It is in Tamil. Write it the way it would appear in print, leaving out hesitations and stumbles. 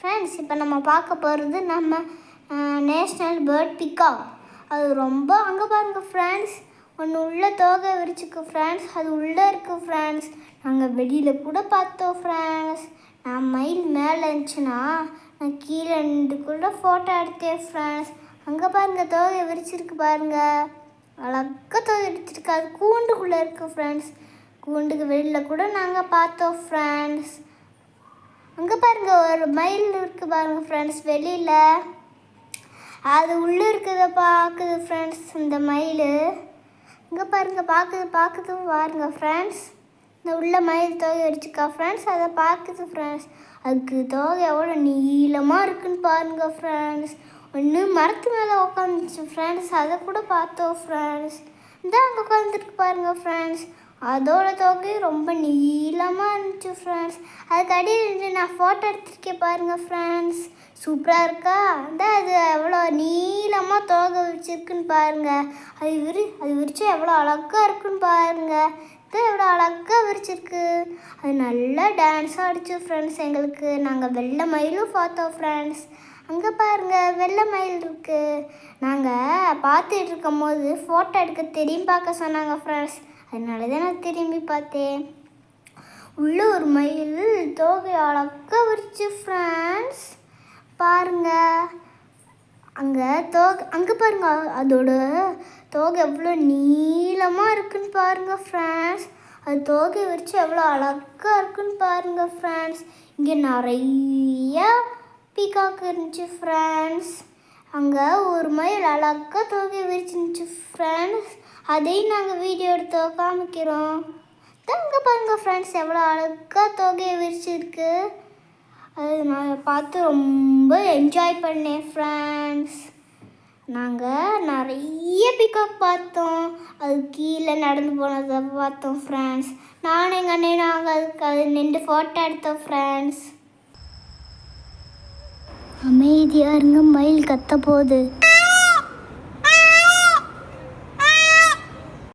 ஃப்ரெண்ட்ஸ், இப்போ நம்ம பார்க்க போகிறது நம்ம நேஷ்னல் பேர்ட் பிகாக். அது ரொம்ப அங்கே பாருங்கள் ஃப்ரெண்ட்ஸ், ஒன்று உள்ளே தோகை விரிச்சிருக்கு ஃப்ரெண்ட்ஸ். அது உள்ளே இருக்குது ஃப்ரெண்ட்ஸ். நாங்கள் வெளியில் கூட பார்த்தோம் ஃப்ரெண்ட்ஸ். நான் மயில் மேலே இருந்துச்சுன்னா நான் கீழே நின்று கூட ஃபோட்டோ எடுத்தேன் ஃப்ரெண்ட்ஸ். அங்கே பாருங்கள் தோகை விரிச்சிருக்கு பாருங்கள், அழகாக தோகை விரிச்சிருக்கு. அது கூண்டுக்குள்ளே இருக்குது ஃப்ரெண்ட்ஸ். கூண்டுக்கு வெளியில் கூட நாங்கள் பார்த்தோம் ஃப்ரெண்ட்ஸ். அங்கே பாருங்கள் ஒரு மயில் இருக்குது பாருங்கள் ஃப்ரெண்ட்ஸ் வெளியில். அது உள்ளே இருக்கிறத பார்க்குது ஃப்ரெண்ட்ஸ். இந்த மயில் இங்கே பாருங்கள் பார்க்குது பாருங்க ஃப்ரெண்ட்ஸ். இந்த உள்ள மயில் தோகை அடிச்சுக்கா ஃப்ரெண்ட்ஸ். அதை பார்க்குது ஃப்ரெண்ட்ஸ். அதுக்கு தோகை எவ்வளோ நீளமாக இருக்குன்னு பாருங்கள் ஃப்ரெண்ட்ஸ். ஒன்று மரத்து மேலே உட்காந்துச்சு ஃப்ரெண்ட்ஸ். அதை கூட பார்த்தோம் ஃப்ரெண்ட்ஸ். இந்த அங்கே உட்காந்துருக்கு பாருங்கள் ஃப்ரெண்ட்ஸ். அதோட தோகை ரொம்ப நீளமாக இருந்துச்சு ஃப்ரெண்ட்ஸ். அதுக்கு அடியில் நான் ஃபோட்டோ எடுத்துருக்கேன் பாருங்கள் ஃப்ரெண்ட்ஸ். சூப்பராக இருக்கா? அது எவ்வளோ நீளமாக தோகை விரிச்சிருக்குன்னு பாருங்கள். அது விரிச்சா எவ்வளோ அழகாக இருக்குன்னு பாருங்கள். எவ்வளோ அழகாக விரிச்சிருக்கு. அது நல்லா டான்ஸாக ஆடிச்சு ஃப்ரெண்ட்ஸ். எங்களுக்கு நாங்கள் வெள்ளை மயிலும் பார்த்தோம் ஃப்ரெண்ட்ஸ். அங்கே பாருங்கள் வெள்ளை மயில் இருக்குது. நாங்கள் பார்த்துட்டு இருக்கும் போது ஃபோட்டோ எடுக்க திரும்பி பார்க்க சொன்னாங்க ஃப்ரெண்ட்ஸ். அதனால தான் நான் திரும்பி பார்த்தேன். உள்ள ஒரு மயில் தோகை அழகாக விரிச்சு ஃப்ரெண்ட்ஸ். பாருங்கள் அங்கே பாருங்கள் அதோட தோகை எவ்வளோ நீளமாக இருக்குன்னு பாருங்கள் ஃப்ரெண்ட்ஸ். அது தோகை விரிச்சு எவ்வளோ அழகாக இருக்குன்னு பாருங்கள் ஃப்ரெண்ட்ஸ். இங்கே நிறையா பீகாக் இருந்துச்சு ஃப்ரெண்ட்ஸ். அங்கே ஒரு மயில் அழகாக தோகை விரிச்சிருந்துச்சு ஃப்ரெண்ட்ஸ். அதையும் நாங்கள் வீடியோ எடுத்து காமிக்கிறோம். அங்கே பாருங்கள் ஃப்ரெண்ட்ஸ் எவ்வளோ அழகாக தோகையை விரிச்சிருக்கு. அது நான் பார்த்து ரொம்ப என்ஜாய் பண்ணேன் ஃப்ரெண்ட்ஸ். நாங்கள் நிறைய பீகாக் பார்த்தோம். அது கீழே நடந்து போனதை பார்த்தோம் ஃப்ரெண்ட்ஸ். நானும் எங்கள் அண்ணன் நாங்கள் அது நின்று ஃபோட்டோ எடுத்தோம் ஃப்ரெண்ட்ஸ். அமைதியாக இருங்க, மயில் கத்த போகுது.